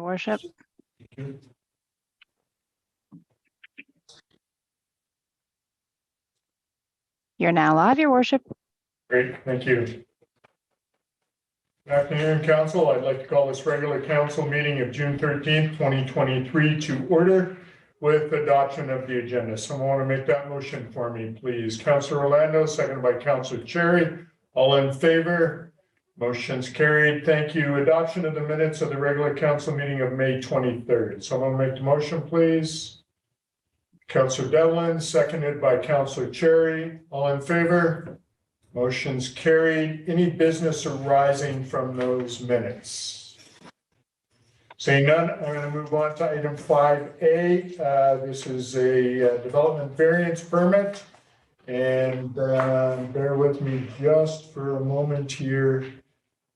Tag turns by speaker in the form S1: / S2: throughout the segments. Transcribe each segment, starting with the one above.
S1: worship. You're now live, your worship.
S2: Great, thank you. Good afternoon, council. I'd like to call this regular council meeting of June 13th, 2023 to order with adoption of the agenda. Someone want to make that motion for me, please? Councilor Orlando, seconded by Councilor Cherry. All in favor? Motion's carried. Thank you. Adoption of the minutes of the regular council meeting of May 23rd. Someone make the motion, please. Councilor Devlin, seconded by Councilor Cherry. All in favor? Motion's carried. Any business arising from those minutes? Seeing none, I'm going to move on to item 5A. This is a development variance permit. And bear with me just for a moment here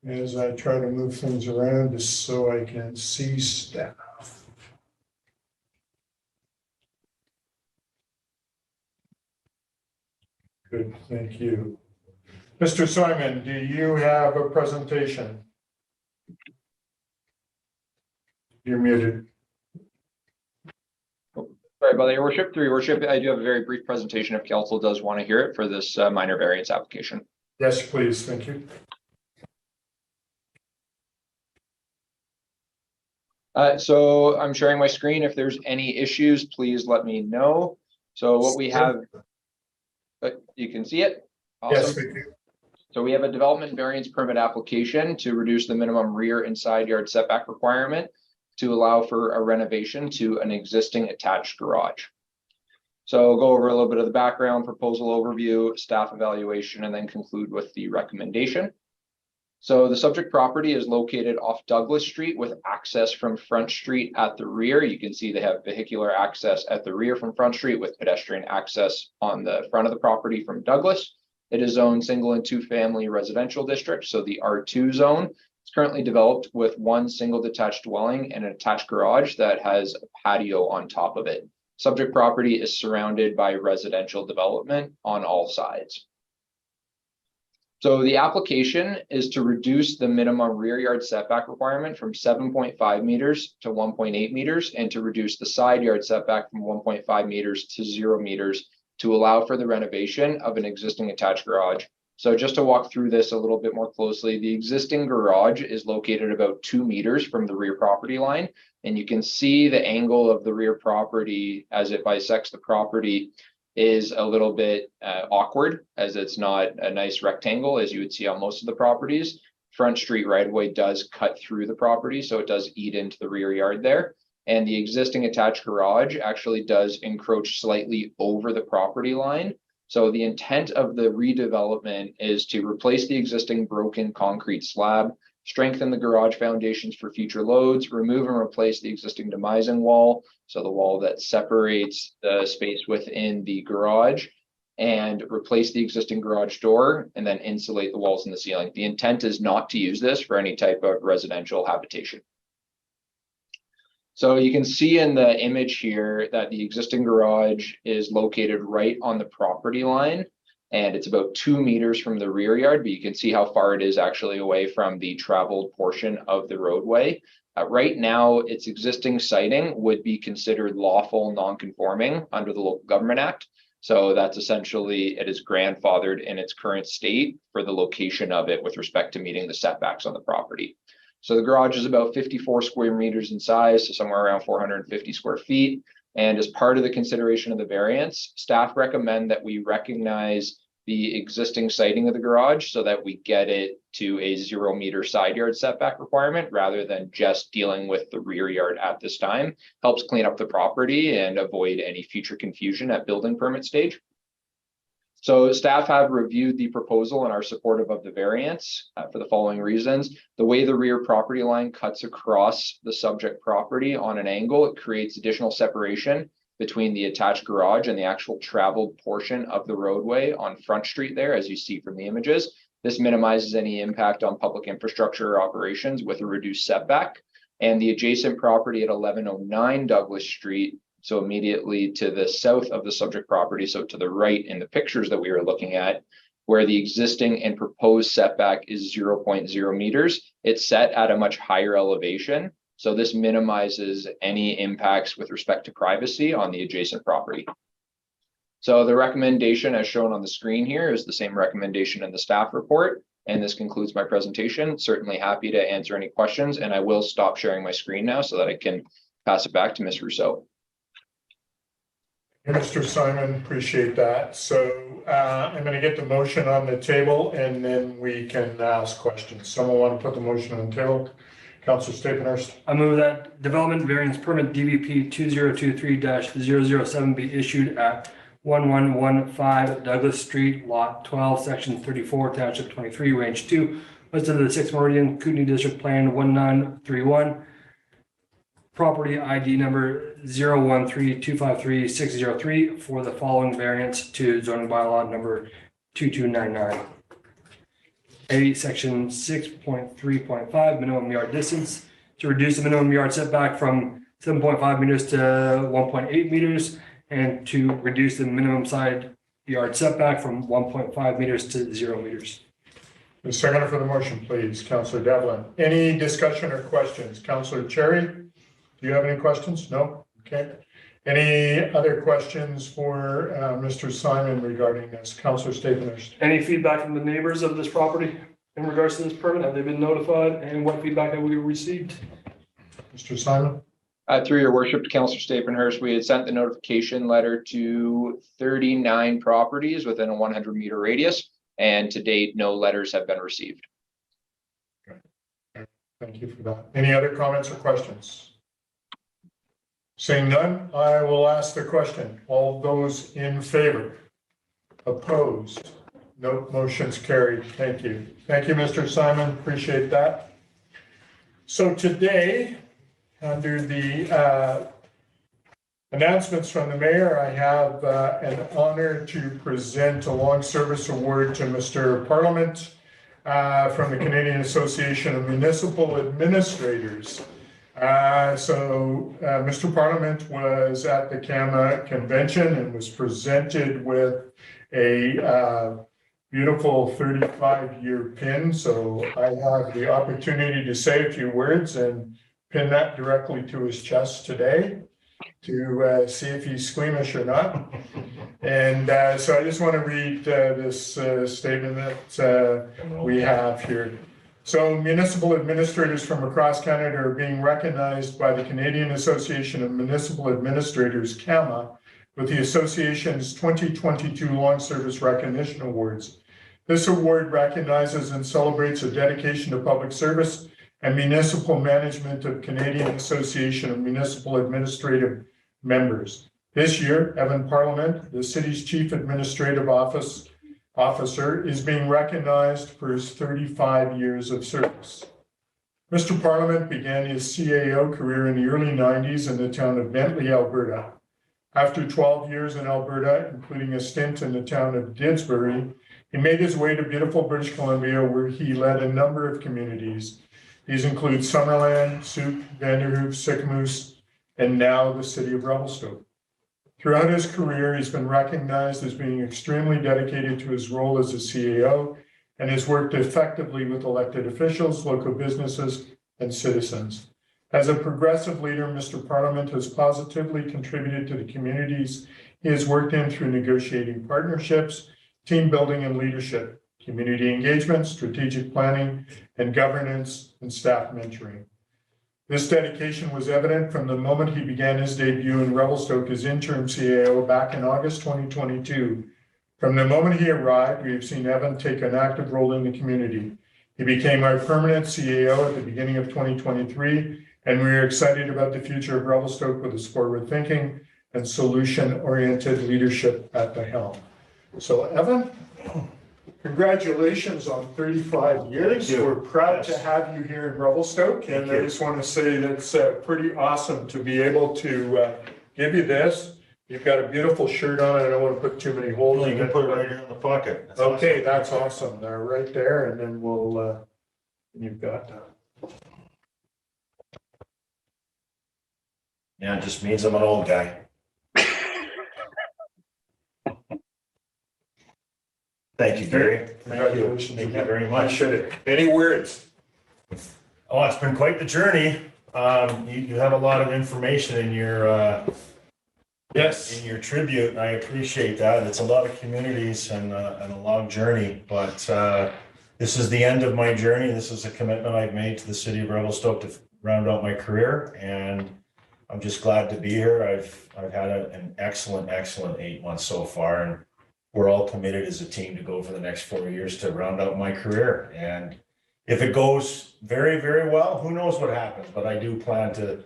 S2: as I try to move things around just so I can see staff. Good, thank you. Mr. Simon, do you have a presentation? You're muted.
S3: Sorry about that, your worship. Through your worship, I do have a very brief presentation if council does want to hear it for this minor variance application.
S2: Yes, please. Thank you.
S3: So I'm sharing my screen. If there's any issues, please let me know. So what we have, you can see it. Awesome.
S2: Yes, thank you.
S3: So we have a development variance permit application to reduce the minimum rear and side yard setback requirement to allow for a renovation to an existing attached garage. So I'll go over a little bit of the background, proposal overview, staff evaluation, and then conclude with the recommendation. So the subject property is located off Douglas Street with access from Front Street at the rear. You can see they have vehicular access at the rear from Front Street with pedestrian access on the front of the property from Douglas. It is zoned single and two family residential district. So the R2 zone is currently developed with one single detached dwelling and an attached garage that has a patio on top of it. Subject property is surrounded by residential development on all sides. So the application is to reduce the minimum rear yard setback requirement from 7.5 meters to 1.8 meters and to reduce the side yard setback from 1.5 meters to 0 meters to allow for the renovation of an existing attached garage. So just to walk through this a little bit more closely, the existing garage is located about 2 meters from the rear property line. And you can see the angle of the rear property as it bisects the property is a little bit awkward, as it's not a nice rectangle as you would see on most of the properties. Front Street right of way does cut through the property, so it does eat into the rear yard there. And the existing attached garage actually does encroach slightly over the property line. So the intent of the redevelopment is to replace the existing broken concrete slab, strengthen the garage foundations for future loads, remove and replace the existing demising wall, so the wall that separates the space within the garage, and replace the existing garage door, and then insulate the walls and the ceiling. The intent is not to use this for any type of residential habitation. So you can see in the image here that the existing garage is located right on the property line, and it's about 2 meters from the rear yard, but you can see how far it is actually away from the traveled portion of the roadway. Right now, its existing siting would be considered lawful non-conforming under the Local Government Act. So that's essentially, it is grandfathered in its current state for the location of it with respect to meeting the setbacks on the property. So the garage is about 54 square meters in size, so somewhere around 450 square feet. And as part of the consideration of the variance, staff recommend that we recognize the existing siting of the garage so that we get it to a 0 meter side yard setback requirement rather than just dealing with the rear yard at this time. Helps clean up the property and avoid any future confusion at building permit stage. So staff have reviewed the proposal and are supportive of the variance for the following reasons. The way the rear property line cuts across the subject property on an angle, it creates additional separation between the attached garage and the actual traveled portion of the roadway on Front Street there, as you see from the images. This minimizes any impact on public infrastructure or operations with a reduced setback. And the adjacent property at 1109 Douglas Street, so immediately to the south of the subject property, so to the right in the pictures that we were looking at, where the existing and proposed setback is 0.0 meters, it's set at a much higher elevation. So this minimizes any impacts with respect to privacy on the adjacent property. So the recommendation as shown on the screen here is the same recommendation in the staff report. And this concludes my presentation. Certainly happy to answer any questions, and I will stop sharing my screen now so that I can pass it back to Ms. Rousseau.
S2: Mr. Simon, appreciate that. So I'm going to get the motion on the table and then we can ask questions. Someone want to put the motion on the table? Councillor Staphenhurst.
S4: I move that development variance permit DVP 2023-007 be issued at 1115 Douglas Street, Lot 12, Section 34, Township 23, Range 2, listed in the 6th Meridian, Kootenai District Plan 1931. Property ID number 013253603 for the following variance to zoning bylaw number 2299. A, section 6.3.5, minimum yard distance, to reduce the minimum yard setback from 7.5 meters to 1.8 meters, and to reduce the minimum side yard setback from 1.5 meters to 0 meters.
S2: The seconder for the motion, please, Councillor Devlin. Any discussion or questions? Councillor Cherry, do you have any questions? No? Okay. Any other questions for Mr. Simon regarding this? Councillor Staphenhurst.
S4: Any feedback from the neighbors of this property in regards to this permit? Have they been notified, and what feedback have we received?
S2: Mr. Simon.
S3: Through your worship, to Councillor Staphenhurst, we had sent the notification letter to 39 properties within a 100-meter radius, and to date, no letters have been received.
S2: Thank you for that. Any other comments or questions? Seeing none, I will ask the question. All those in favor? Opposed? No, motion's carried. Thank you. Thank you, Mr. Simon. Appreciate that. So today, under the announcements from the mayor, I have an honor to present a long service award to Mr. Parliament from the Canadian Association of Municipal Administrators. Mr. Parliament was at the CAMA convention and was presented with a beautiful 35-year pin. So I have the opportunity to say a few words and pin that directly to his chest today to see if he's squeamish or not. And so I just want to read this statement that we have here. So municipal administrators from across Canada are being recognized by the Canadian Association of Municipal Administrators, CAMA, with the association's 2022 Long Service Recognition Awards. This award recognizes and celebrates a dedication to public service and municipal management of Canadian Association of Municipal Administrative members. This year, Evan Parliament, the city's chief administrative officer, is being recognized for his 35 years of service. Mr. Parliament began his CAO career in the early 90s in the town of Bentley, Alberta. After 12 years in Alberta, including a stint in the town of Didsbury, he made his way to beautiful British Columbia, where he led a number of communities. These include Summerland, Souk, Vanderhoof, Sicamous, and now the city of Revelstoke. Throughout his career, he's been recognized as being extremely dedicated to his role as a CAO and has worked effectively with elected officials, local businesses, and citizens. As a progressive leader, Mr. Parliament has positively contributed to the communities he has worked in through negotiating partnerships, team building and leadership, community engagement, strategic planning, and governance and staff mentoring. This dedication was evident from the moment he began his debut in Revelstoke as interim CAO back in August 2022. From the moment he arrived, we have seen Evan take an active role in the community. He became our permanent CAO at the beginning of 2023, and we are excited about the future of Revelstoke with his forward-thinking and solution-oriented leadership at the helm. So, Evan, congratulations on 35 years. We're proud to have you here in Revelstoke, and I just want to say that's pretty awesome to be able to give you this. You've got a beautiful shirt on. I don't want to put too many holes in it.
S5: You can put it right here in the pocket. That's
S2: Okay,
S5: awesome.
S2: that's awesome. They're right there, and then we'll, you've got that.
S5: Yeah, it just means I'm an old guy. Thank you, Gary.
S2: Congratulations.
S5: Thank you very much.
S2: Appreciate it. Any words?
S5: Oh, it's been quite the journey. You have a lot of information in your,
S2: Yes.
S5: in your tribute, and I appreciate that. It's a lot of communities and a long journey, but this is the end of my journey. This is a commitment I've made to the city of Revelstoke to round out my career, and I'm just glad to be here. I've had an excellent 8 months so far, and we're all committed as a team to go for the next 4 years to round out my career. And if it goes very, very well, who knows what happens, but I do plan to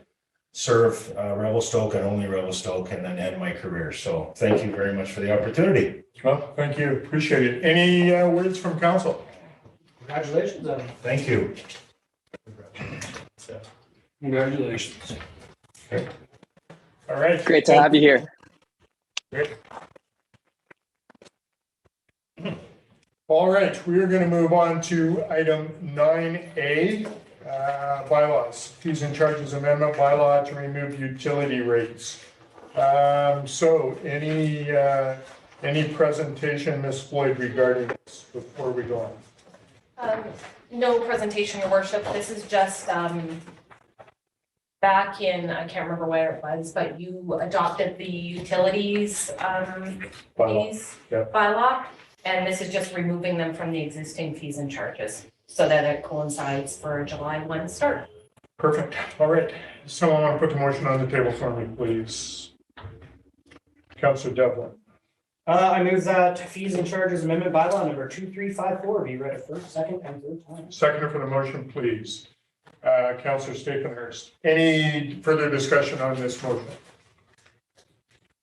S5: serve Revelstoke and only Revelstoke and then end my career. So thank you very much for the opportunity.
S2: Well, thank you. Appreciate it. Any words from council?
S4: Congratulations, Evan.
S5: Thank you.
S4: Congratulations.
S2: All right.
S6: Great to have you here.
S2: Great. All right, we are going to move on to item 9A, bylaws, fees and charges amendment bylaw to remove utility rates. So any presentation, Ms. Floyd, regarding this before we go on?
S7: No presentation, your worship. This is just, back in, I can't remember where it was, but you adopted the utilities,
S2: Bylaw,
S7: fees
S2: yeah.
S7: bylaw. And this is just removing them from the existing fees and charges so that it coincides for July 1 start.
S2: Perfect. All right. Someone want to put the motion on the table for me, please? Councillor Devlin.
S8: I move that fees and charges amendment bylaw number 2354 be read a first, second, and third time.
S2: Seconder for the motion, please. Councillor Staphenhurst. Any further discussion on this motion?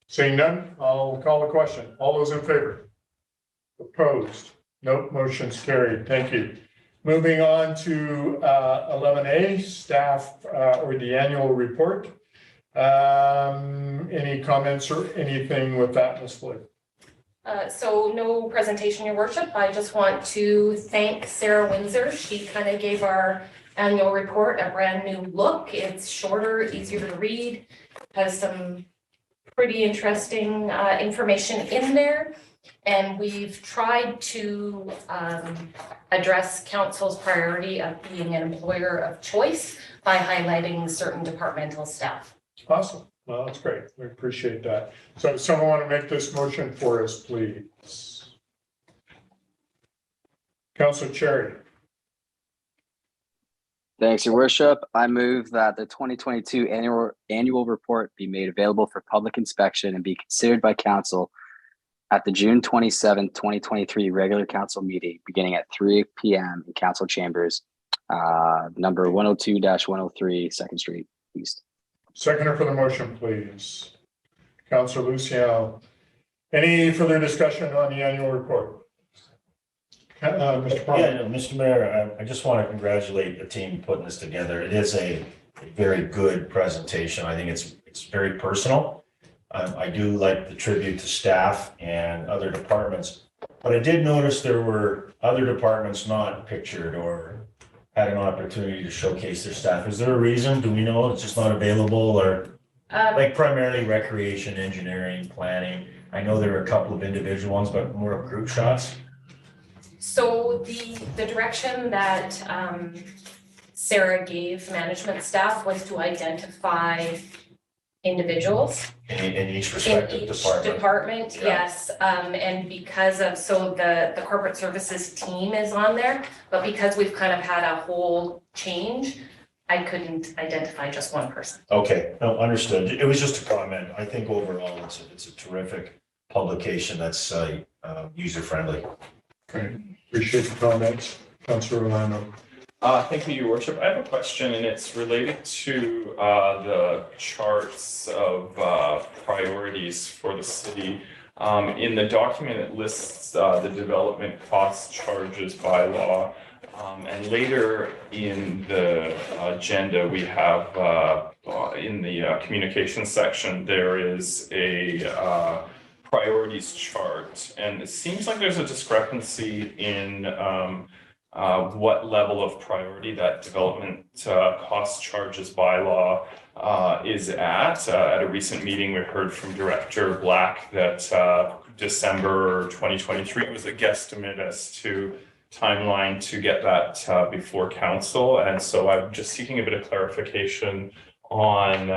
S2: Seeing none, I'll call the question. All those in favor? Opposed? Nope, motion's carried. Thank you. Moving on to 11A, staff or the annual report. Any comments or anything with that, Ms. Floyd?
S7: So no presentation, your worship. I just want to thank Sarah Windsor. She kind of gave our annual report a brand new look. It's shorter, easier to read, has some pretty interesting information in there. And we've tried to address council's priority of being an employer of choice by highlighting certain departmental staff.
S2: Awesome. Well, that's great. We appreciate that. So someone want to make this motion for us, please? Councillor Cherry.
S6: Thanks, your worship. I move that the 2022 annual report be made available for public inspection and be considered by council at the June 27, 2023 regular council meeting beginning at 3 p.m. in council chambers, number 102-103 2nd Street East.
S2: Seconder for the motion, please. Councillor Luciano. Any further discussion on the annual report? Mr. Parker.
S5: Yeah, no, Mr. Mayor, I just want to congratulate the team putting this together. It is a very good presentation. I think it's very personal. I do like the tribute to staff and other departments, but I did notice there were other departments not pictured or had an opportunity to showcase their staff. Is there a reason? Do we know it's just not available, or like primarily recreation, engineering, planning? I know there are a couple of individual ones, but more of group shots.
S7: So the direction that Sarah gave management staff was to identify individuals
S5: In each
S7: in
S5: respective
S7: each
S5: department.
S7: department,
S5: Yeah.
S7: yes. And because of, so the corporate services team is on there, but because we've kind of had a whole change, I couldn't identify just one person.
S5: Okay, no, understood. It was just a comment. I think overall it's a terrific publication that's user friendly.
S2: Great. Appreciate the comments. Councillor Orlando.
S9: Thank you, Your Worship. I have a question, and it's related to the charts of priorities for the city. In the document, it lists the development cost charges by law. And later in the agenda, we have in the communications section, there is a priorities chart. And it seems like there's a discrepancy in what level of priority that development cost charges bylaw is at. At a recent meeting, we heard from Director Black that December 2023 was a guesstimate as to timeline to get that before council. And so I'm just seeking a bit of clarification on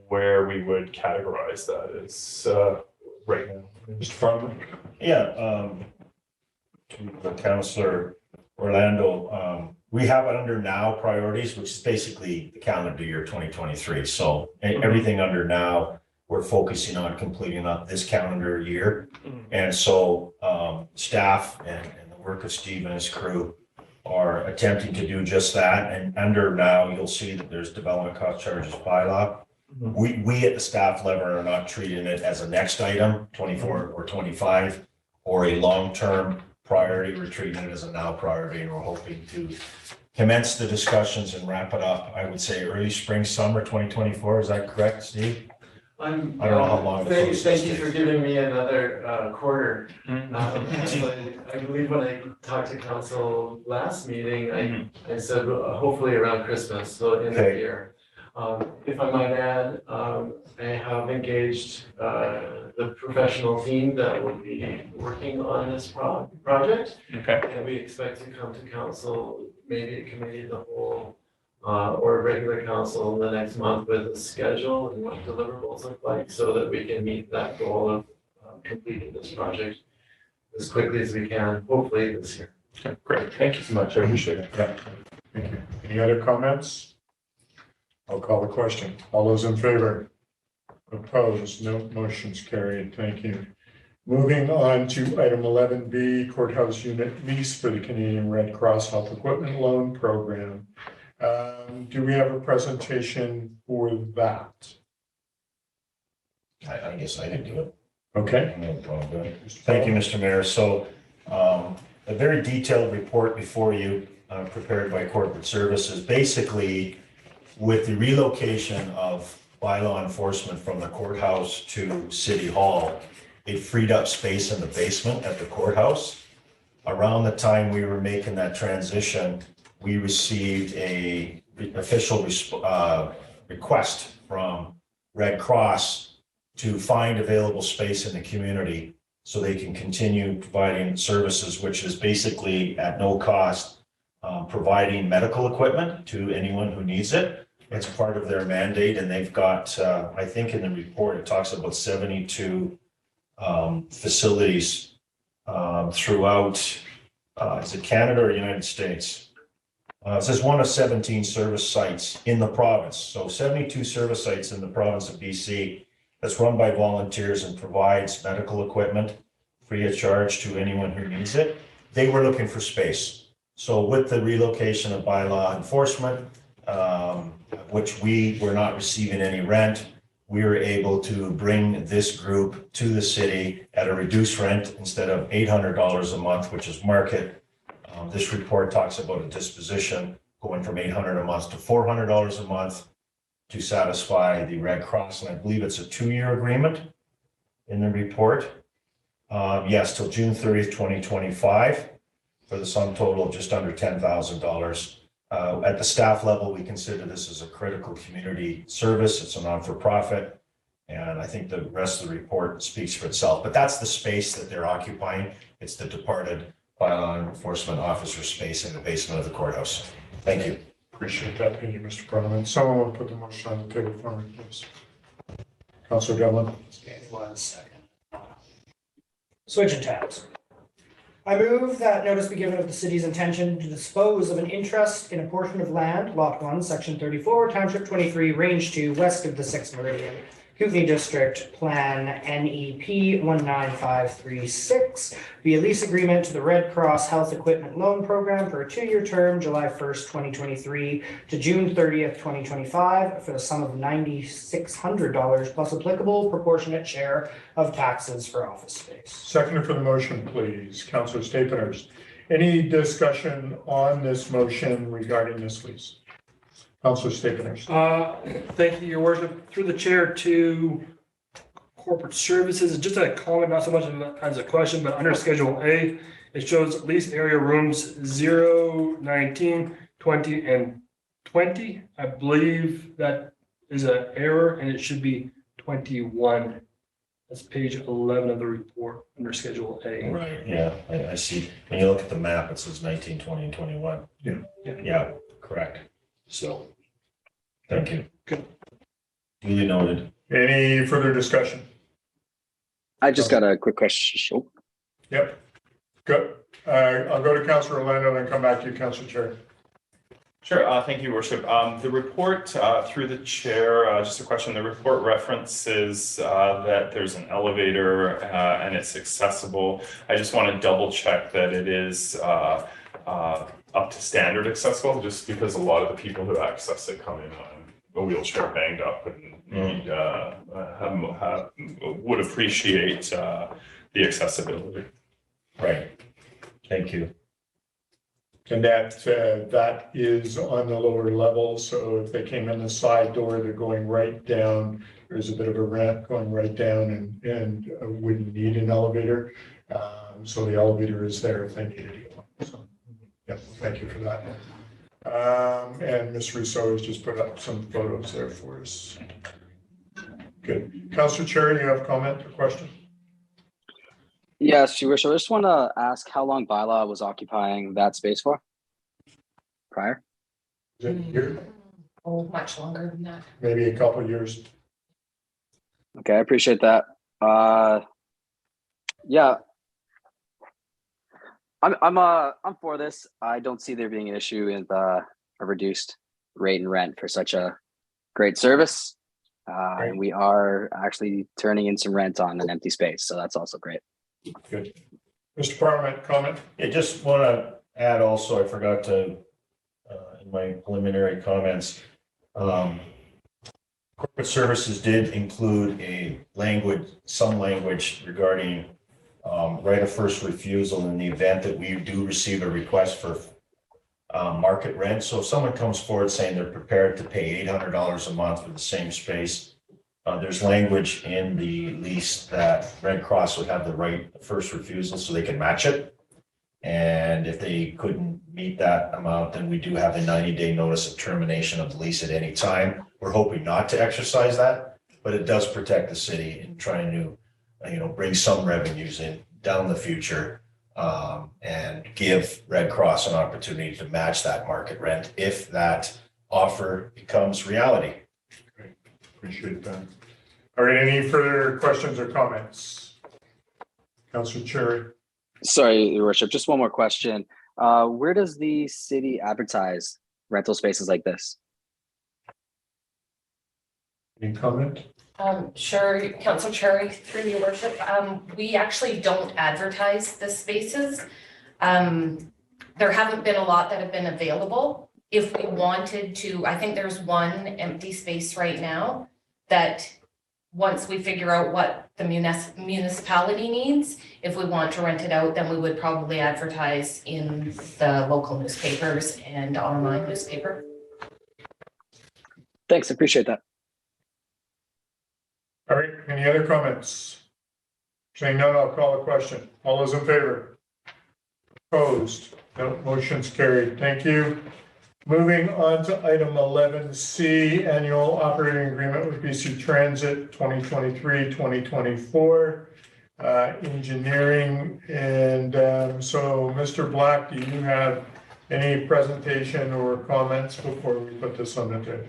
S9: where we would categorize that as right now.
S2: Mr. Farmer?
S5: Yeah, to Councillor Orlando, we have it under now priorities, which is basically the calendar year 2023. So everything under now, we're focusing on completing up this calendar year. And so staff and the work of Steve and his crew are attempting to do just that. And under now, you'll see that there's development cost charges bylaw. We at the staff level are not treating it as a next item, 24 or 25, or a long-term priority. We're treating it as a now priority, and we're hoping to commence the discussions and wrap it up, I would say, early spring, summer 2024. Is that correct, Steve? I don't know how long.
S10: Thank you for giving me another quarter. I believe when I talked to council last meeting, I said hopefully around Christmas, so end of the year. If I might add, I have engaged the professional team that will be working on this project.
S9: Okay.
S10: And we expect to come to council, maybe a committee of the whole, or a regular council in the next month with a schedule and what deliverables look like, so that we can meet that goal of completing this project as quickly as we can, hopefully this year.
S9: Okay, great. Thank you so much. I appreciate it.
S2: Yeah, thank you. Any other comments? I'll call the question. All those in favor? Opposed? No, motion's carried. Thank you. Moving on to item 11B, courthouse unit lease for the Canadian Red Cross Health Equipment Loan Program. Do we have a presentation for that?
S5: I guess I did do it.
S2: Okay.
S5: No problem. Thank you, Mr. Mayor. So a very detailed report before you, prepared by Corporate Services. Basically, with the relocation of bylaw enforcement from the courthouse to City Hall, it freed up space in the basement at the courthouse. Around the time we were making that transition, we received a official request from Red Cross to find available space in the community so they can continue providing services, which is basically at no cost, providing medical equipment to anyone who needs it. It's part of their mandate, and they've got, I think in the report, it talks about 72 facilities throughout, is it Canada or United States? It says one of 17 service sites in the province. So 72 service sites in the province of BC that's run by volunteers and provides medical equipment free of charge to anyone who needs it. They were looking for space. So with the relocation of bylaw enforcement, which we were not receiving any rent, we were able to bring this group to the city at a reduced rent instead of $800 a month, which is market. This report talks about a disposition going from $800 a month to $400 a month to satisfy the Red Cross. And I believe it's a 2-year agreement in the report. Yes, till June 30th, 2025, for the sum total of just under $10,000. At the staff level, we consider this as a critical community service. It's a non-for-profit. And I think the rest of the report speaks for itself. But that's the space that they're occupying. It's the departed bylaw enforcement officer space in the basement of the courthouse. Thank you.
S2: Appreciate that. Thank you, Mr. Parliament. Someone will put the motion on the table for me, please. Councilor Devlin.
S8: Okay, 1 second. Switching tabs. I move that notice be given of the city's intention to dispose of an interest in a portion of land, Lot 1, Section 34, Township 23, Range 2, west of the 6th Meridian, Kootenay District Plan NEP 19536, via lease agreement to the Red Cross Health Equipment Loan Program for a 2-year term, July 1st, 2023 to June 30th, 2025, for the sum of $9,600 plus applicable proportionate share of taxes for office space.
S2: Seconder for the motion, please. Councilor Staples. Any discussion on this motion regarding this lease? Councilor Staples.
S4: Thank you, Your Worship. Through the chair to Corporate Services, just a comment, not so much as a question, but under Schedule A, it shows lease area rooms 0, 19, 20, and 20. I believe that is an error and it should be 21. That's page 11 of the report under Schedule A.
S5: Right, yeah, I see. When you look at the map, it says 19, 20, and 21.
S2: Yeah.
S5: Yeah, correct. So, thank you.
S4: Good.
S5: Duly noted.
S2: Any further discussion?
S6: I just got a quick question. Oh,
S2: Yep. Good. I'll go to Councillor Orlando, then come back to you, Councillor Chair.
S9: Sure, thank you, Worship. The report, through the chair, just a question, the report references that there's an elevator and it's accessible. I just want to double check that it is up to standard accessible, just because a lot of the people who access it come in on a wheelchair banged up and need, would appreciate the accessibility.
S5: Right. Thank you.
S2: And that is on the lower level, so if they came in the side door, they're going right down. There's a bit of a ramp going right down and wouldn't need an elevator. So the elevator is there if they needed it. So, yeah, thank you for that. And Ms. Rousseau has just put up some photos there for us. Good. Councillor Cherry, you have a comment or question?
S6: yes, Your Worship. I just want to ask how long Bylaw was occupying that space for prior?
S2: Is it here?
S7: Oh, much longer than that.
S2: Maybe a couple of years.
S6: Okay, I appreciate that. Yeah. I'm for this. I don't see there being an issue with a reduced rate and rent for such a great service. And we are actually turning in some rent on an empty space, so that's also great.
S2: Good. Mr. Parliament, comment?
S5: I just want to add also, I forgot to, in my preliminary comments, corporate services did include some language regarding right of first refusal in the event that we do receive a request for market rent. So if someone comes forward saying they're prepared to pay $800 a month for the same space, there's language in the lease that Red Cross would have the right of first refusal so they can match it. And if they couldn't meet that amount, then we do have a 90-day notice of termination of the lease at any time. We're hoping not to exercise that, but it does protect the city in trying to, bring some revenues in down the future, and give Red Cross an opportunity to match that market rent if that offer becomes reality.
S2: Great. Appreciate that. All right, any further questions or comments? Councillor Cherry.
S6: Sorry, Your Worship, just one more question. Where does the city advertise rental spaces like this?
S2: Any comment?
S7: Sure, Councillor Cherry, through your worship. We actually don't advertise the spaces. There haven't been a lot that have been available. If we wanted to, I think there's one empty space right now that once we figure out what the municipality needs, if we want to rent it out, then we would probably advertise in the local newspapers and online newspaper.
S6: Thanks, appreciate that.
S2: All right, any other comments? Saying none, I'll call the question. All those in favor? Opposed? No, motion's carried. Thank you. Moving on to item 11C, annual operating agreement with BC Transit 2023-2024, engineering. And so Mr. Black, do you have any presentation or comments before we put this on the table?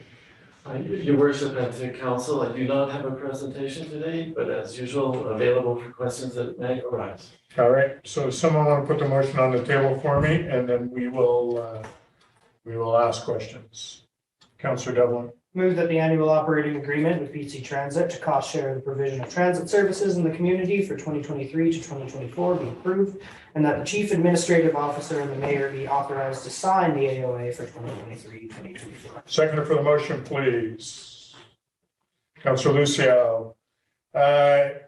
S10: Your Worship and to Council, I do not have a presentation today, but as usual, available for questions that may arise.
S2: All right, so someone want to put the motion on the table for me, and then we will ask questions. Councillor Devlin.
S8: Move that the annual operating agreement with BC Transit to cost share the provision of transit services in the community for 2023 to 2024 be approved, and that the chief administrative officer and the mayor be authorized to sign the AOA for 2023-2024.
S2: Seconder for the motion, please. Councillor Lucio. Mr.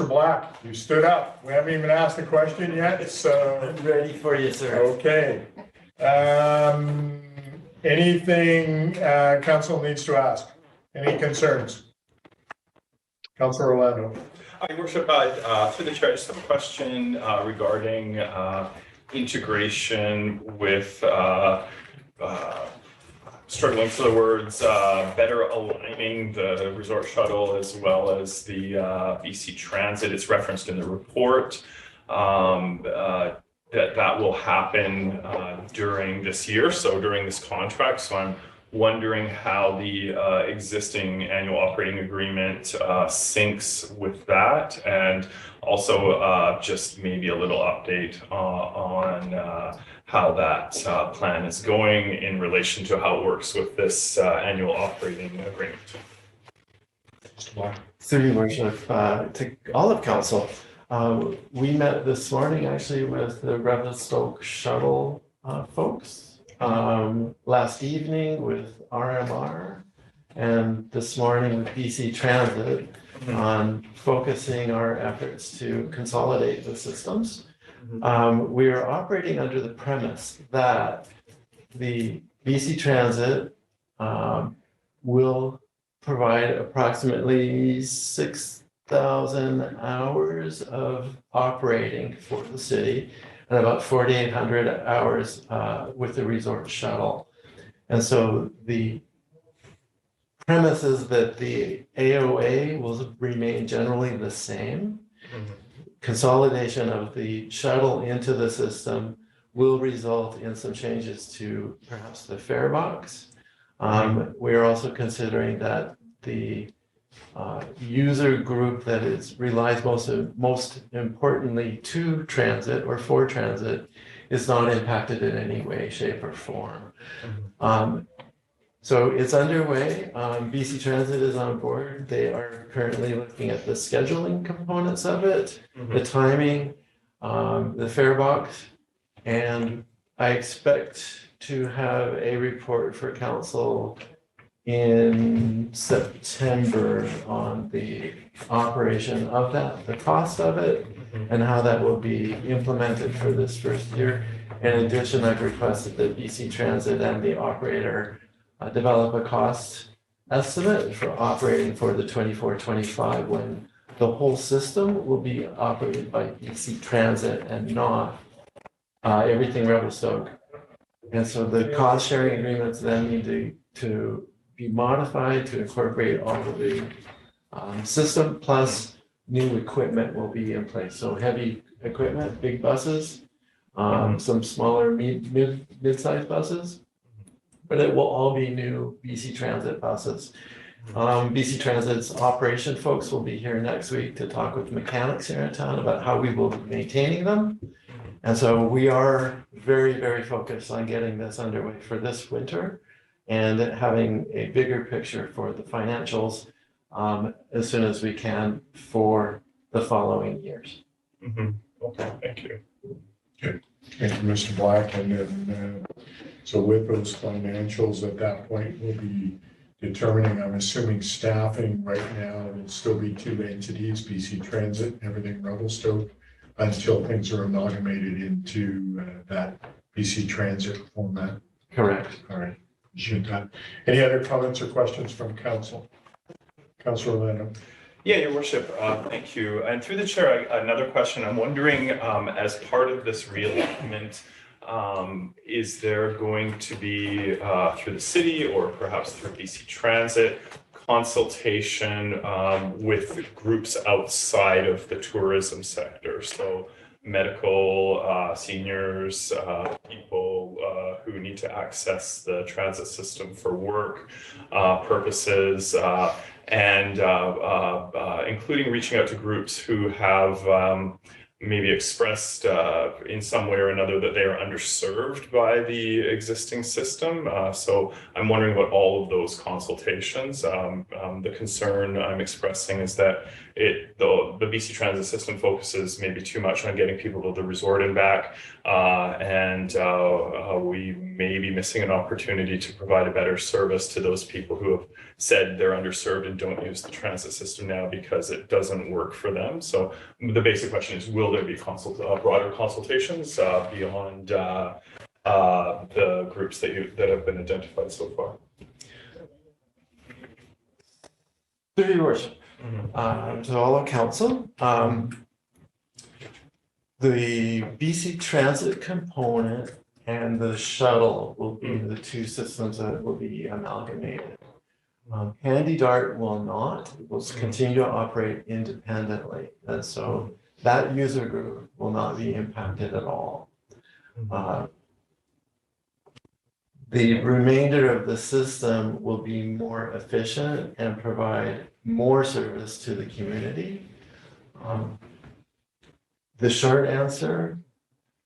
S2: Black, you stood up. We haven't even asked the question yet, so.
S10: I'm ready for you, sir.
S2: Okay. Anything council needs to ask? Any concerns? Councillor Orlando.
S9: Your Worship, through the chair, I just have a question regarding struggling for the words, better aligning the resort shuttle as well as the BC Transit. It's referenced in the report. That will happen during this year, so during this contract. So I'm wondering how the existing annual operating agreement syncs with that, and also just maybe a little update on how that plan is going in relation to how it works with this annual operating agreement.
S10: Through your worship, to all of council, we met this morning actually with the Revelstoke shuttle folks. Last evening with RMR, and this morning with BC Transit on focusing our efforts to consolidate the systems. We are operating under the premise that the BC Transit will provide approximately 6,000 hours of operating for the city and about 4,800 hours with the resort shuttle. And so the premise is that the AOA will remain generally the same. Consolidation of the shuttle into the system will result in some changes to perhaps the fare box. We're also considering that the user group that relies most importantly to transit or for transit is not impacted in any way, shape, or form. So it's underway. BC Transit is on board. They are currently looking at the scheduling components of it, the timing, the fare box, and I expect to have a report for council in September on the operation of that, the cost of it, and how that will be implemented for this first year. In addition, I've requested that BC Transit and the operator develop a cost estimate for operating for the 24-25 when the whole system will be operated by BC Transit and not everything Revelstoke. And so the cost sharing agreements then need to be modified to incorporate all of the system, plus new equipment will be in place. So heavy equipment, big buses, some smaller mid-sized buses, but it will all be new BC Transit buses. BC Transit's operation folks will be here next week to talk with mechanics here in town about how we will be maintaining them. And so we are very, very focused on getting this underway for this winter and having a bigger picture for the financials as soon as we can for the following years.
S9: Okay, thank you.
S2: Good. Thank you, Mr. Black. And then, so with those financials at that point, we'll be determining, I'm assuming staffing right now will still be two entities, BC Transit and everything Revelstoke, until things are amalgamated into that BC Transit format.
S10: Correct.
S2: All right. Appreciate that. Any other comments or questions from council? Councilor Orlando.
S9: Yeah, Your Worship, thank you. And through the chair, another question. I'm wondering, as part of this realignment, is there going to be, through the city or perhaps through BC Transit, consultation with groups outside of the tourism sector? So medical, seniors, people who need to access the transit system for work purposes, and including reaching out to groups who have maybe expressed in some way or another that they are underserved by the existing system. So I'm wondering about all of those consultations. The concern I'm expressing is that the BC Transit system focuses maybe too much on getting people to the resort and back, and we may be missing an opportunity to provide a better service to those people who have said they're underserved and don't use the transit system now because it doesn't work for them. So the basic question is, will there be broader consultations beyond the groups that have been identified so far?
S10: Through your worship, to all of council, the BC Transit component and the shuttle will be the two systems that will be amalgamated. Handy Dart will not, it will continue to operate independently. And so that user group will not be impacted at all. The remainder of the system will be more efficient and provide more service to the community. The short answer,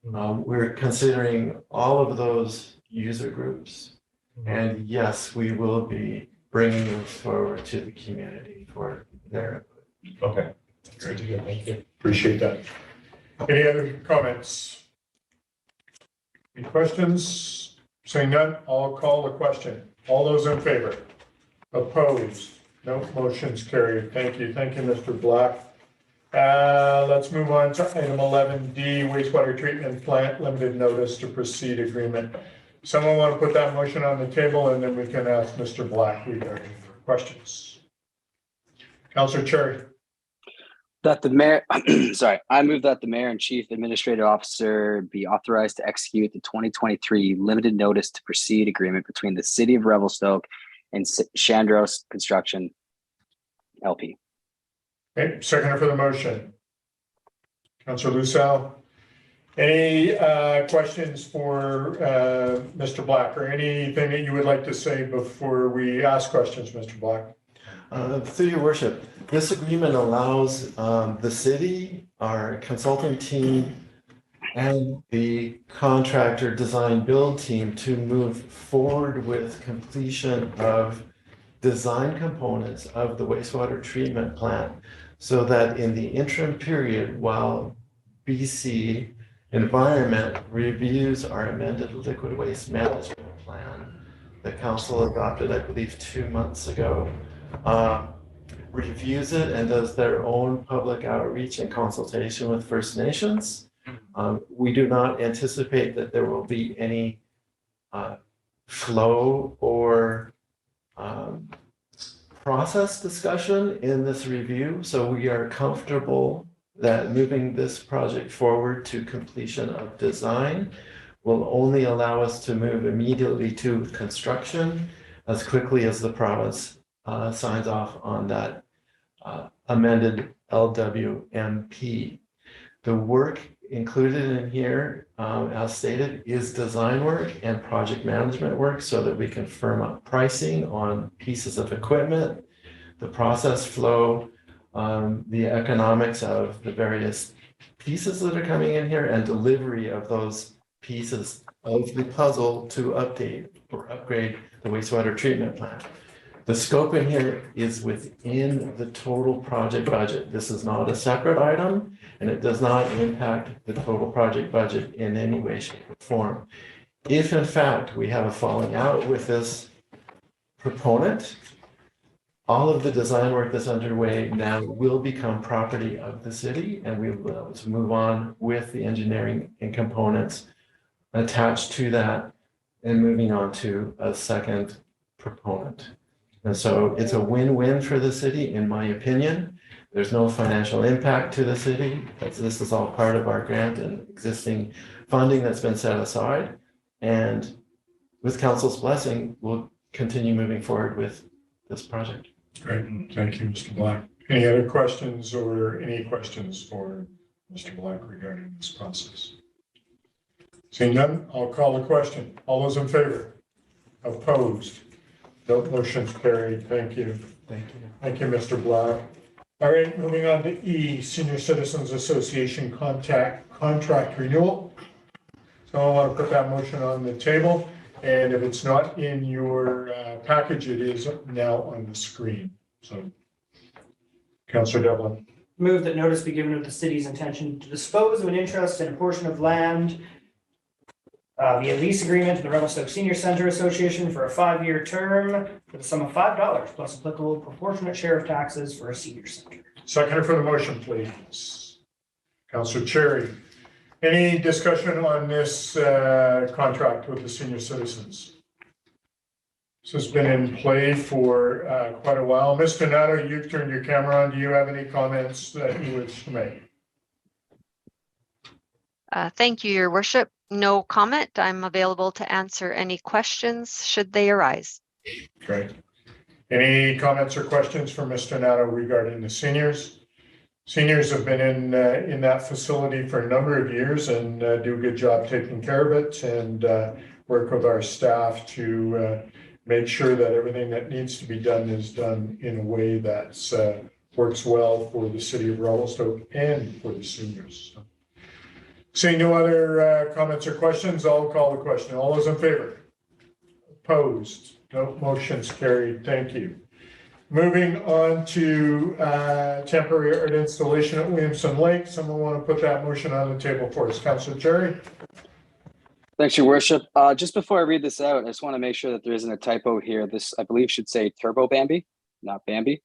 S10: we're considering all of those user groups. And yes, we will be bringing those forward to the community for their input.
S2: Okay. Great to hear. Thank you. Appreciate that. Any other comments? Any questions? Saying none, I'll call the question. All those in favor? Opposed? No, motion's carried. Thank you. Thank you, Mr. Black. Let's move on to item 11D, wastewater treatment plant limited notice to proceed agreement. Someone want to put that motion on the table, and then we can ask Mr. Black regarding questions. Councillor Cherry.
S6: That the mayor, sorry, I move that the mayor and chief administrative officer be authorized to execute the 2023 limited notice to proceed agreement between the city of Revelstoke and Chandros Construction LP.
S2: Okay, seconder for the motion. Councillor Lucel. Any questions for Mr. Black, or anything that you would like to say before we ask questions, Mr. Black?
S10: Through your worship, this agreement allows the city, our consulting team, and the contractor design build team to move forward with completion of design components of the wastewater treatment plant, so that in the interim period, while BC Environment reviews our amended liquid waste management plan, the council adopted, I believe, 2 months ago, reviews it and does their own public outreach and consultation with First Nations. We do not anticipate that there will be any flow or process discussion in this review. So we are comfortable that moving this project forward to completion of design will only allow us to move immediately to construction as quickly as the province signs off on that amended LWMP. The work included in here, as stated, is design work and project management work so that we can firm up pricing on pieces of equipment, the process flow, the economics of the various pieces that are coming in here, and delivery of those pieces of the puzzle to update or upgrade the wastewater treatment plant. The scope in here is within the total project budget. This is not a separate item, and it does not impact the total project budget in any way, shape, or form. If in fact we have a falling out with this proponent, all of the design work that's underway now will become property of the city, and we will be able to move on with the engineering and components attached to that and moving on to a second proponent. And so it's a win-win for the city, in my opinion. There's no financial impact to the city, because this is all part of our grant and existing funding that's been set aside. And with council's blessing, we'll continue moving forward with this project.
S2: Great, thank you, Mr. Black. Any other questions or any questions for Mr. Black regarding this process? Seeing none, I'll call the question. All those in favor? Opposed? No, motion's carried. Thank you.
S10: Thank you.
S2: Thank you, Mr. Black. All right, moving on to E, Senior Citizens Association contract renewal. So I want to put that motion on the table, and if it's not in your package, it is now on the screen. So, Councillor Devlin.
S8: Move that notice be given of the city's intention to dispose of an interest in a portion of land via lease agreement to the Revelstoke Senior Center Association for a 5-year term for the sum of $5 plus applicable proportionate share of taxes for a senior center.
S2: Seconder for the motion, please. Councillor Cherry. Any discussion on this contract with the senior citizens? This has been in play for quite a while. Ms. Donato, you've turned your camera on. Do you have any comments that you wish to make?
S11: Thank you, Your Worship. No comment. I'm available to answer any questions should they arise.
S2: Great. Any comments or questions for Mr. Nato regarding the seniors? Seniors have been in that facility for a number of years and do a good job taking care of it and work with our staff to make sure that everything that needs to be done is done in a way that works well for the city of Revelstoke and for the seniors. So, seeing no other comments or questions, I'll call the question. All those in favor? Opposed? No, motion's carried. Thank you. Moving on to temporary art installation at Williamson Lake. Someone want to put that motion on the table for us? Councillor Jerry?
S6: Thanks, Your Worship. Just before I read this out, I just want to make sure that there isn't a typo here. This, I believe, should say Turbo Bambi, not Bambi.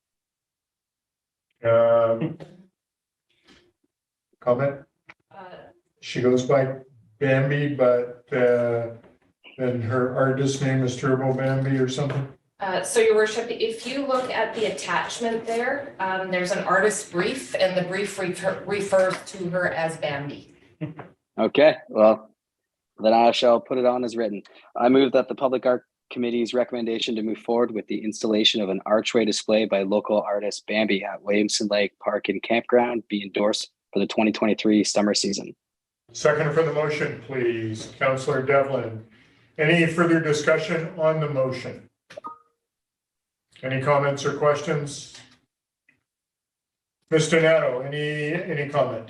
S2: Comment? She goes by Bambi, but then her artist name is Turbo Bambi or something?
S7: So Your Worship, if you look at the attachment there, there's an artist brief and the brief refers to her as Bambi.
S6: Okay, well, then I shall put it on as written. I move that the Public Art Committee's recommendation to move forward with the installation of an archway display by local artist Bambi at Williamson Lake Park and Campground be endorsed for the 2023 summer season.
S2: Second for the motion, please. Councillor Devlin. Any further discussion on the motion? Any comments or questions? Mr. Nato, any comment?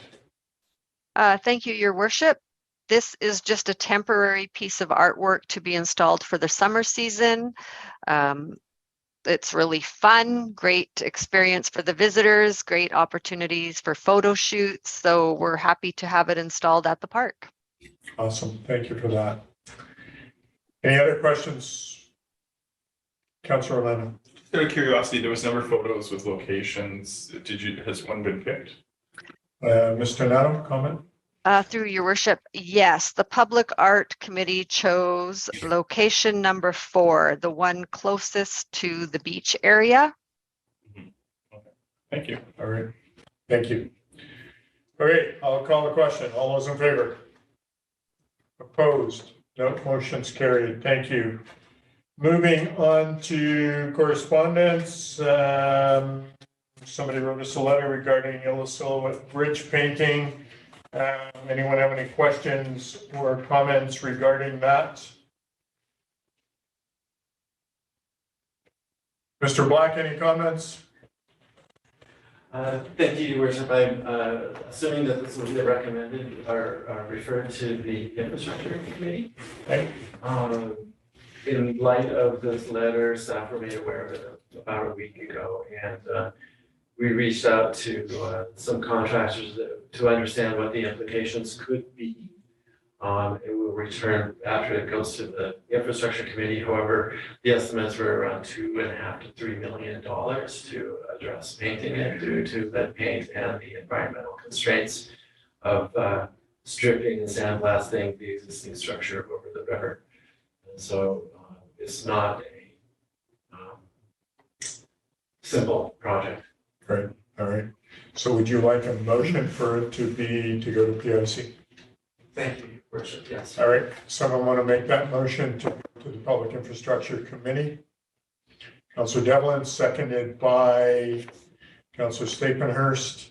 S11: Thank you, Your Worship. This is just a temporary piece of artwork to be installed for the summer season. It's really fun, great experience for the visitors, great opportunities for photo shoots. So we're happy to have it installed at the park.
S2: Awesome. Thank you for that. Any other questions? Councillor Orlando.
S9: Just out of curiosity, there was a number of photos with locations. Has one been picked?
S2: Mr. Nato, comment?
S11: Through Your Worship, yes, the Public Art Committee chose location number 4, the one closest to the beach area.
S9: Okay. Thank you.
S2: All right. Thank you. All right, I'll call the question. All those in favor? Opposed? No, motion's carried. Thank you. Moving on to correspondence. Somebody wrote us a letter regarding Illicilla Bridge painting. Anyone have any questions or comments regarding that? Mr. Black, any comments?
S10: Thank you, Your Worship. I'm assuming that this will be recommended or referred to the Infrastructure Committee.
S2: Okay.
S10: In light of this letter, staff were made aware of it about a week ago, and we reached out to some contractors to understand what the implications could be. It will return after it goes to the Infrastructure Committee. However, the estimates were around $2.5 to $3 million to address painting it due to lead paint and the environmental constraints of stripping and sandblasting the existing structure over the river. And so it's not a simple project.
S2: Great. All right. So would you like a motion for it to go to PIC?
S10: Thank you, Your Worship. Yes.
S2: All right. Someone want to make that motion to the Public Infrastructure Committee? Councillor Devlin, seconded by Councillor Stapenhurst.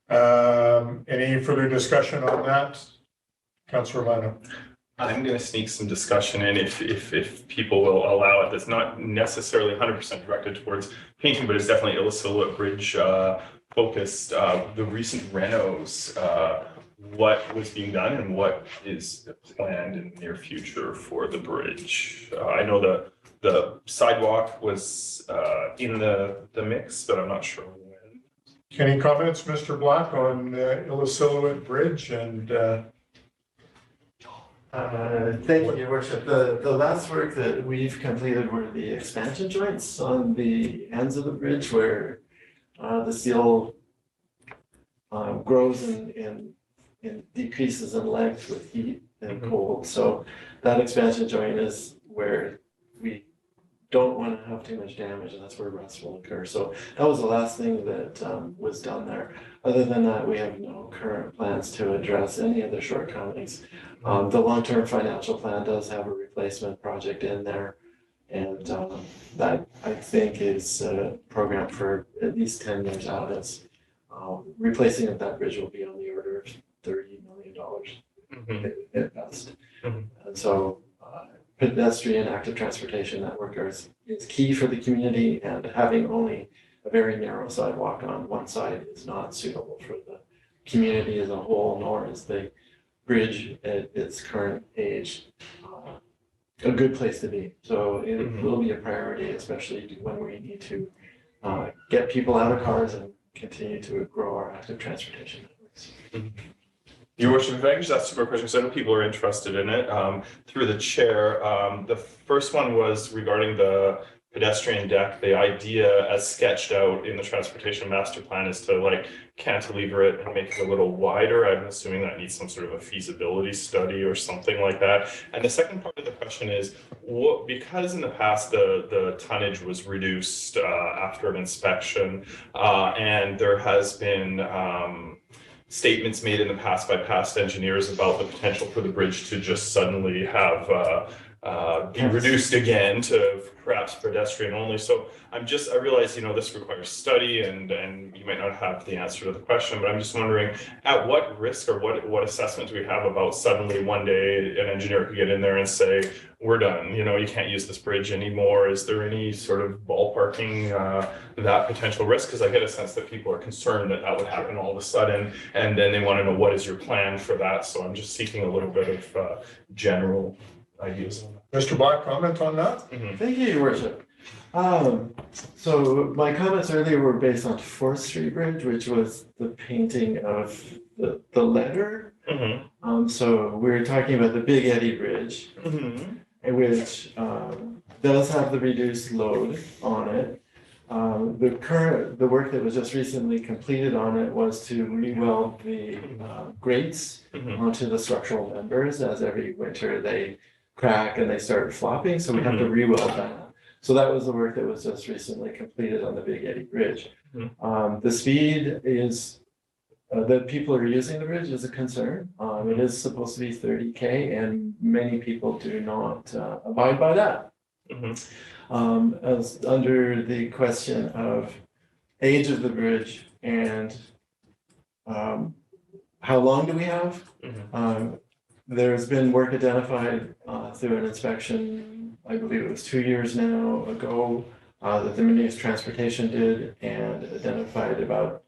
S2: Any further discussion on that? Councillor Lano.
S9: I'm going to sneak some discussion in if people will allow it. That's not necessarily 100% directed towards painting, but it's definitely Illicilla Bridge focused. The recent renos, what was being done and what is planned in the near future for the bridge. I know the sidewalk was in the mix, but I'm not sure when.
S2: Any comments, Mr. Black, on Illicilla Bridge and
S10: Thank you, Your Worship. The last work that we've completed were the expansion joints on the ends of the bridge where the steel grows and decreases in length with heat and cold. So that expansion joint is where we don't want to have too much damage, and that's where rust will occur. So that was the last thing that was done there. Other than that, we have no current plans to address any of the shortcomings. The long-term financial plan does have a replacement project in there. And that I think is programmed for at least 10 years out. As replacing of that bridge will be on the order of $30 million at best. And so pedestrian active transportation network is key for the community, and having only a very narrow sidewalk on one side is not suitable for the community as a whole, nor is the bridge at its current age a good place to be. So it will be a priority, especially when we need to get people out of cars and continue to grow our active transportation networks.
S9: Your worship, if I could just ask two more questions, I know people are interested in it, through the chair. The first one was regarding the pedestrian deck. The idea as sketched out in the transportation master plan is to like cantilever it and make it a little wider. I'm assuming that needs some sort of a feasibility study or something like that. And the second part of the question is, what, because in the past the tonnage was reduced after an inspection, and there has been statements made in the past by past engineers about the potential for the bridge to just suddenly have be reduced again to perhaps pedestrian only. So I realize, this requires study and you might not have the answer to the question, but I'm just wondering at what risk or what assessment do we have about suddenly one day an engineer could get in there and say, we're done, you can't use this bridge anymore. Is there any sort of ballparking that potential risk? Because I get a sense that people are concerned that would happen all of a sudden, and then they want to know what is your plan for that. So I'm just seeking a little bit of general ideas.
S2: Mr. Black, comment on that?
S10: Thank you, Your Worship. So my comments earlier were based on 4th Street Bridge, which was the painting of the letter. So we're talking about the Big Eddy Bridge, which does have the reduced load on it. The work that was just recently completed on it was to re-weld the grates onto the structural members, as every winter they crack and they start flopping, so we have to re-weld that. So that was the work that was just recently completed on the Big Eddy Bridge. The speed is that people are using the bridge is a concern. It is supposed to be 30K, and many people do not abide by that. As under the question of age of the bridge and how long do we have? There's been work identified through an inspection, I believe it was 2 years now ago, that the Ministry of Transportation did, and identified about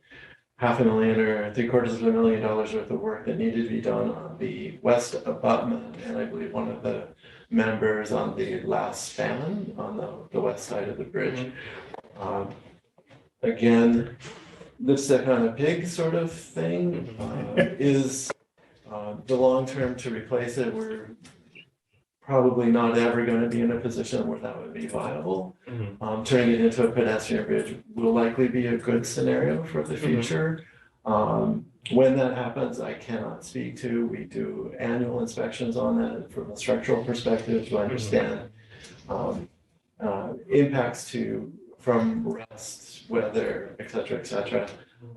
S10: $500,000 or $750,000 worth of work that needed to be done on the west abutment. And I believe one of the members on the last span on the west side of the bridge. Again, this kind of pig sort of thing is the long term to replace it. We're probably not ever going to be in a position where that would be viable. Turning it into a pedestrian bridge will likely be a good scenario for the future. When that happens, I cannot speak to. We do annual inspections on that from a structural perspective to understand impacts from rust, weather, et cetera,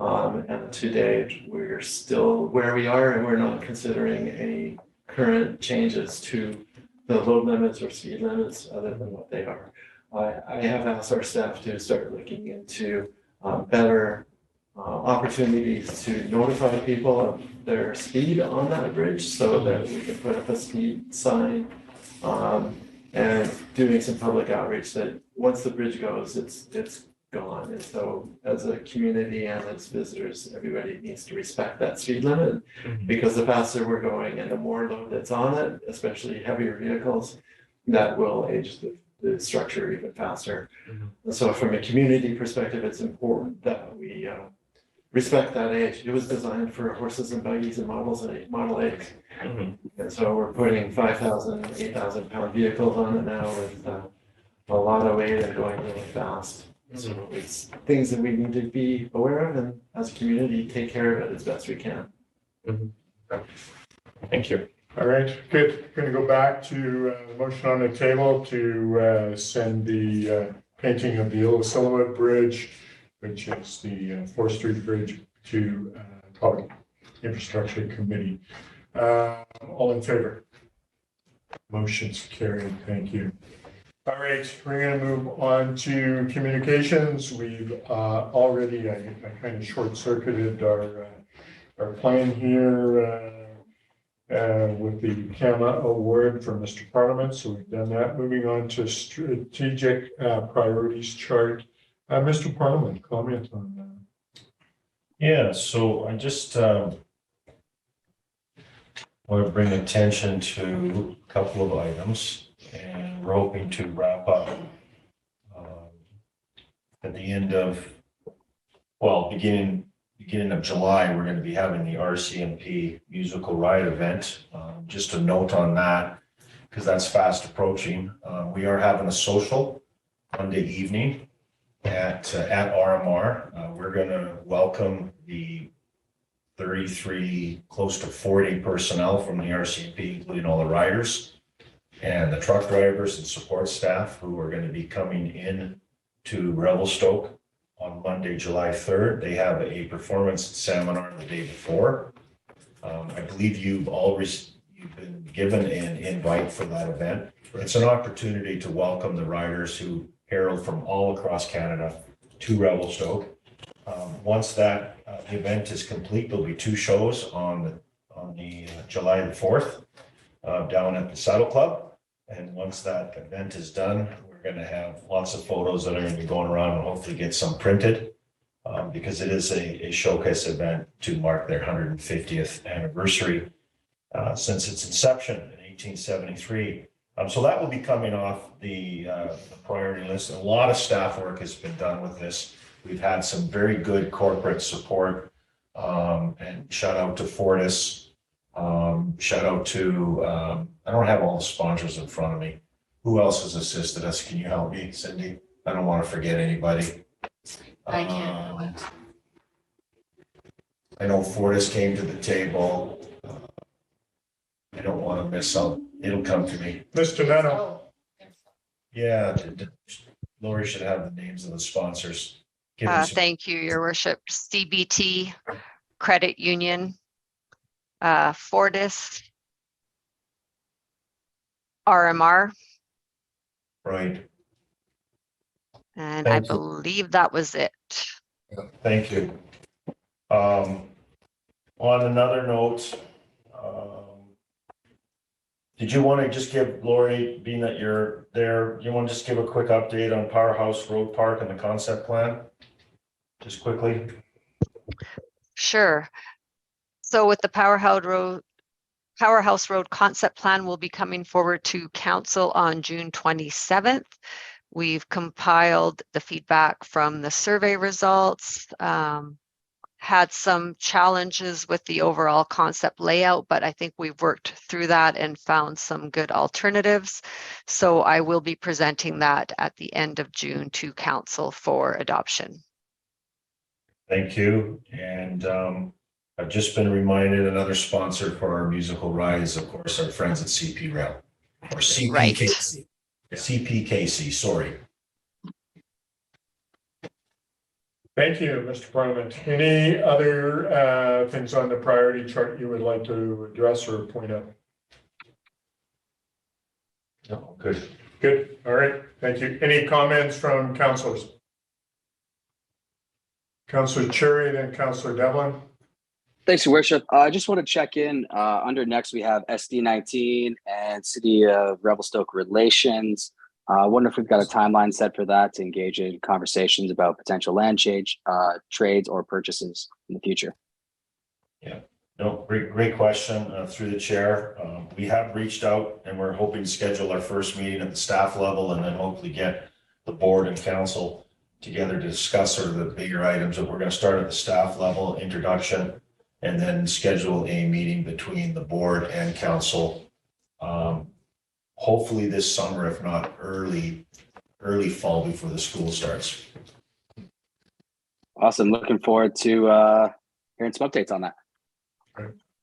S10: and to date, we're still where we are, and we're not considering any current changes to the load limits or speed limits other than what they are. I have asked our staff to start looking into better opportunities to notify people of their speed on that bridge, so that we can put up a speed sign, and doing some public outreach that once the bridge goes, it's gone. And so as a community and as visitors, everybody needs to respect that speed limit, because the faster we're going and the more load that's on it, especially heavier vehicles, that will age the structure even faster. So from a community perspective, it's important that we respect that age. It was designed for horses and buggies and Model 8s. And so we're putting 5,000, 8,000 pound vehicles on it now with a lot of weight and going really fast. So it's things that we need to be aware of, and as a community, take care of it as best we can.
S9: Thank you.
S2: All right, good. Going to go back to the motion on the table to send the painting of the Old Silhouette Bridge, which is the 4th Street Bridge, to Public Infrastructure Committee. All in favor? Motion's carried. Thank you. All right, we're going to move on to communications. We've already, I kind of short-circuited our plan here with the CAMA award for Mr. Parliament. So we've done that. Moving on to strategic priorities chart. Mr. Parliament, comment on that.
S5: Yeah, so I just want to bring attention to a couple of items, and we're hoping to wrap up at the end of, well, beginning of July. We're going to be having the RCMP musical ride event. Just a note on that, because that's fast approaching. We are having a social Monday evening at RMR. We're going to welcome the 33, close to 40 personnel from the RCMP, including all the riders and the truck drivers and support staff who are going to be coming in to Revelstoke on Monday, July 3rd. They have a performance seminar the day before. I believe you've been given an invite for that event. It's an opportunity to welcome the riders who herald from all across Canada to Revelstoke. Once that event is complete, there'll be 2 shows on the July the 4th down at the Saddle Club. And once that event is done, we're going to have lots of photos that are going to be going around and hopefully get some printed because it is a showcase event to mark their 150th anniversary since its inception in 1873. So that will be coming off the priority list. A lot of staff work has been done with this. We've had some very good corporate support, and shout out to Fortis. Shout out to, I don't have all the sponsors in front of me. Who else has assisted us? Can you help me, Cindy? I don't want to forget anybody.
S7: I can't.
S5: I know Fortis came to the table. I don't want to miss out. It'll come to me.
S2: Mr. Neno.
S5: Yeah, Lori should have the names of the sponsors. Give me some-
S11: Thank you, Your Worship. CBT Credit Union, Fortis, RMR,
S5: Right,
S11: and
S5: Thank
S11: I
S5: you.
S11: believe that was it.
S5: thank you. On another note, did you want to just give Lori, being that you're there, you want to just give a quick update on Powerhouse Road Park and the concept plan? Just quickly.
S11: Sure. So with the Powerhouse Road concept plan will be coming forward to council on June 27th. We've compiled the feedback from the survey results, had some challenges with the overall concept layout, but I think we've worked through that and found some good alternatives. So I will be presenting that at the end of June to council for adoption.
S5: Thank you. And I've just been reminded another sponsor for our musical ride is, of course, our friends at CP Rail or CPKC. CPKC, sorry.
S2: Thank you, Mr. Parliament. Any other things on the priority chart you would like to address or point out?
S5: No, good.
S2: Good. All right. Thank you. Any comments from councilors? Councilor Cherry, then Councilor Devlin.
S6: Thanks, Your Worship. I just want to check in. Under next, we have SD19 and City of Revelstoke relations. I wonder if we've got a timeline set for that to engage in conversations about potential land change, trades, or purchases in the future.
S5: Yeah, no, great question through the chair. We have reached out and we're hoping to schedule our first meeting at the staff level and then hopefully get the board and council together to discuss sort of the bigger items. But we're going to start at the staff level introduction and then schedule a meeting between the board and council. Hopefully this summer, if not early fall before the school starts.
S6: Awesome. Looking forward to hearing some updates on that.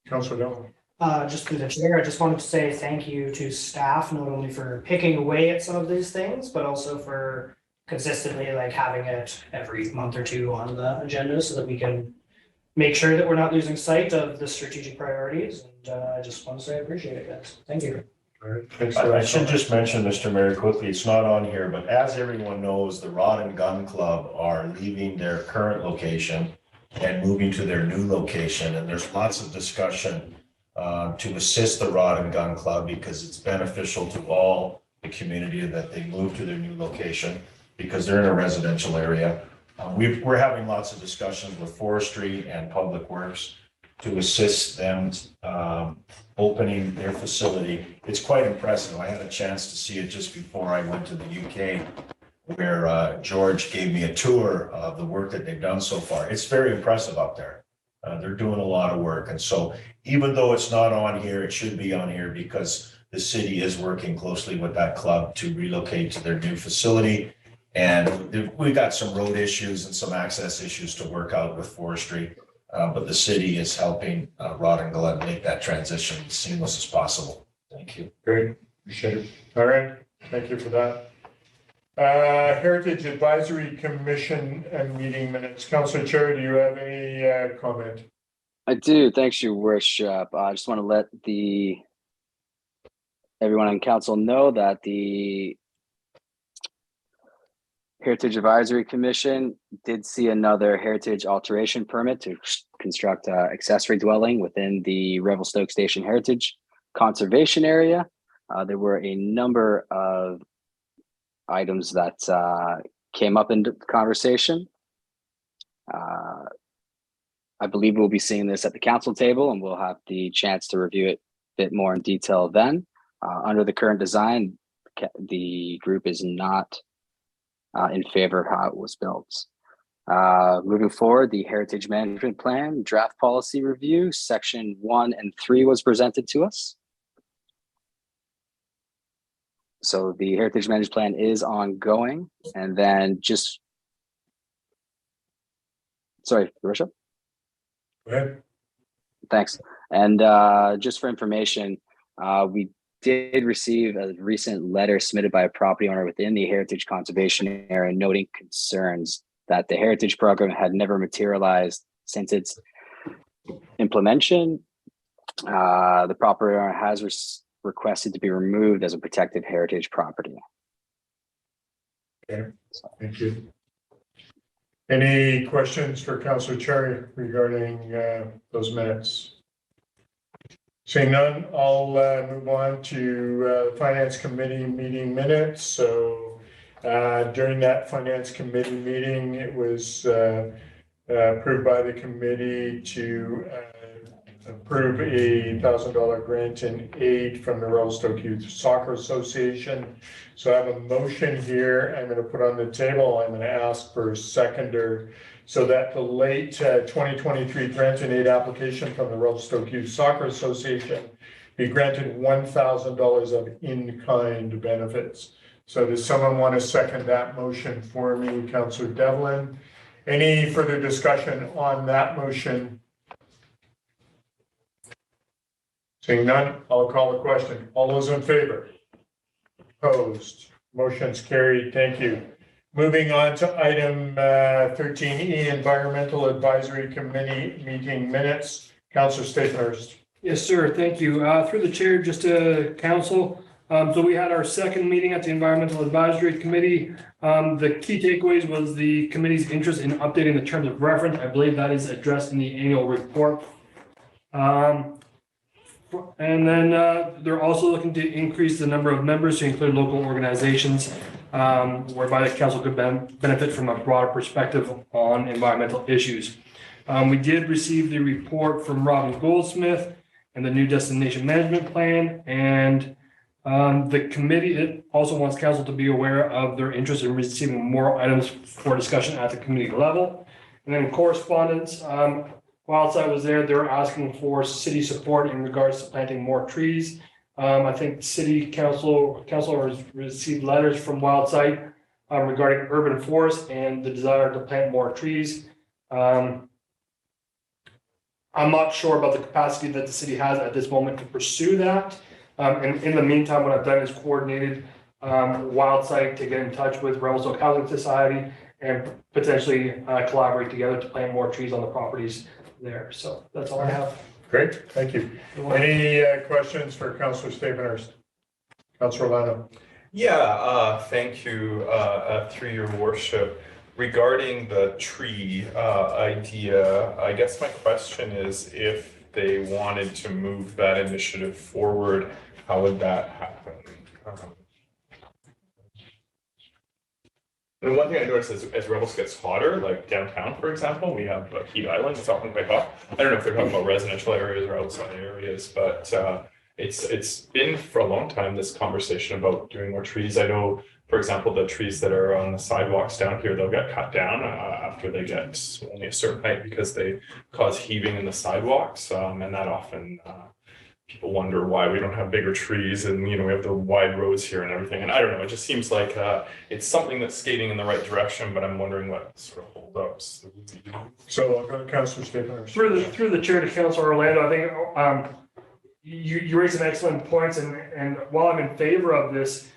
S2: Councilor Devlin.
S8: Just through the chair, I just wanted to say thank you to staff, not only for picking away at some of these things, but also for consistently like having it every month or two on the agenda so that we can make sure that we're not losing sight of the strategic priorities. And I just want to say I appreciate it, guys. Thank you.
S2: All right, thanks.
S5: I should just mention, Mr. Mayor, quickly, it's not on here, but as everyone knows, the Rod and Gun Club are leaving their current location and moving to their new location, and there's lots of discussion to assist the Rod and Gun Club because it's beneficial to all the community that they move to their new location because they're in a residential area. We're having lots of discussions with forestry and public works to assist them opening their facility. It's quite impressive. I had a chance to see it just before I went to the UK, where George gave me a tour of the work that they've done so far. It's very impressive up there. They're doing a lot of work. And so even though it's not on here, it should be on here because the city is working closely with that club to relocate to their new facility. And we got some road issues and some access issues to work out with forestry. But the city is helping Rod and Glen make that transition as seamless as possible. Thank you.
S2: Great, appreciate it. All right, thank you for that. Heritage Advisory Commission and meeting minutes. Councilor Chair, do you have any comment?
S6: I do. Thanks, Your Worship. I just want to let everyone on council know that the Heritage Advisory Commission did see another heritage alteration permit to construct an accessory dwelling within the Revelstoke Station Heritage Conservation Area. There were a number of items that came up in the conversation. I believe we'll be seeing this at the council table and we'll have the chance to review it a bit more in detail then. Under the current design, the group is not in favor of how it was built. Moving forward, the Heritage Management Plan Draft Policy Review, Section 1 and 3 was presented to us. So the Heritage Management Plan is ongoing. And then just, sorry, Your Worship.
S2: Go ahead.
S6: Thanks. And just for information, we did receive a recent letter submitted by a property owner within the Heritage Conservation Area noting concerns that the Heritage Program had never materialized since its implementation. The property owner has requested to be removed as a protected heritage property.
S2: Okay, thank you. Any questions for Councilor Cherry regarding those minutes? Seeing none, I'll move on to Finance Committee meeting minutes. So during that Finance Committee meeting, it was approved by the committee to approve a $1,000 grant in aid from the Revelstoke Youth Soccer Association. So I have a motion here I'm going to put on the table. I'm going to ask for a seconder so that the late 2023 grant in aid application from the Revelstoke Youth Soccer Association be granted $1,000 of in-kind benefits. So does someone want to second that motion for me, Councillor Devlin? Any further discussion on that motion? Seeing none, I'll call the question. All those in favor? Opposed? Motion's carried. Thank you. Moving on to item 13E, Environmental Advisory Committee meeting minutes. Councillor Stapehurst.
S4: Yes, sir. Thank you. Through the chair, just to council. So we had our second meeting at the Environmental Advisory Committee. The key takeaways was the committee's interest in updating the terms of reference. I believe that is addressed in the annual report. And then they're also looking to increase the number of members to include local organizations, whereby the council could benefit from a broader perspective on environmental issues. We did receive the report from Robin Goldsmith and the new destination management plan. And the committee also wants council to be aware of their interest in receiving more items for discussion at the committee level. And then correspondence, whilst I was there, they're asking for city support in regards to planting more trees. I think city councilors received letters from Wildsight regarding urban forest and the desire to plant more trees. I'm not sure about the capacity that the city has at this moment to pursue that. And in the meantime, what I've done is coordinated Wildside to get in touch with Revelstoke Housing Society and potentially collaborate together to plant more trees on the properties there. So that's all I have.
S2: Great, thank you. Any questions for Councillor Stapenhurst? Councillor Orlando?
S9: Yeah, thank you, through your worship. Regarding the tree idea, I guess my question is if they wanted to move that initiative forward, how would that happen? And one thing I noticed as Rebels gets hotter, like downtown, for example, we have heat islands, it's often quite hot. I don't know if they're talking about residential areas or outside areas, but it's been for a long time, this conversation about doing more trees. I know, for example, the trees that are on the sidewalks down here, they'll get cut down after they get only a certain height because they cause heaving in the sidewalks. And that often people wonder why we don't have bigger trees and, we have the wide roads here and everything. And I don't know, it just seems like it's something that's skating in the right direction, but I'm wondering what sort of holdups.
S2: So I'll go to Councillor Stapenhurst.
S4: Through the chair to Councilor Orlando, I think you raised some excellent points, and while I'm in favor of this,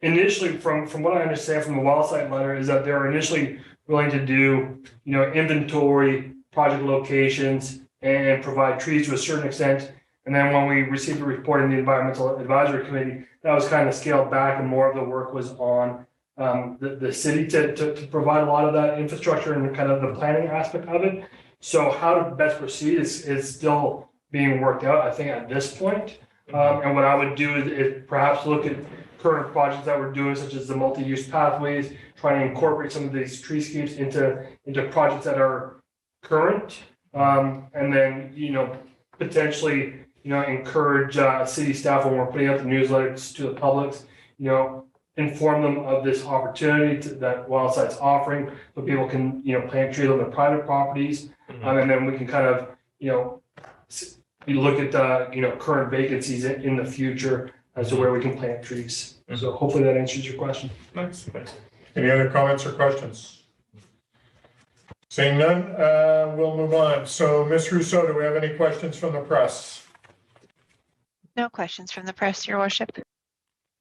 S4: initially from what I understand from the Wildside letter is that they're initially willing to do, inventory, project locations, and provide trees to a certain extent. And then when we received a report in the Environmental Advisory Committee, that was kind of scaled back, and more of the work was on the city to provide a lot of that infrastructure and kind of the planning aspect of it. So how to best proceed is still being worked out, I think, at this point. And what I would do is perhaps look at current projects that we're doing, such as the multi-use pathways, trying to incorporate some of these treescapes into projects that are current. And then, potentially, encourage city staff when we're putting out the newsletters to the public, inform them of this opportunity that Wildside's offering, so people can, plant trees on their private properties. And then we can kind of, look at the, current vacancies in the future as to where we can plant trees. So hopefully that answers your question.
S9: Nice.
S2: Any other comments or questions? Seeing none, we'll move on. So Ms. Rousseau, do we have any questions from the press?
S1: No questions from the press, Your Worship.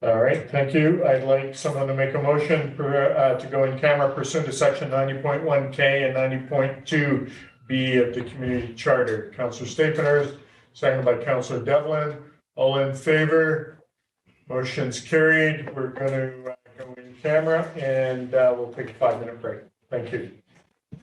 S2: All right, thank you. I'd like someone to make a motion to go in camera pursuant to section 90.1K and 90.2B of the community charter. Councillor Stapenhurst, seconded by Councillor Devlin. All in favor? Motion's carried. We're going to go in camera and we'll take a 5-minute break. Thank you.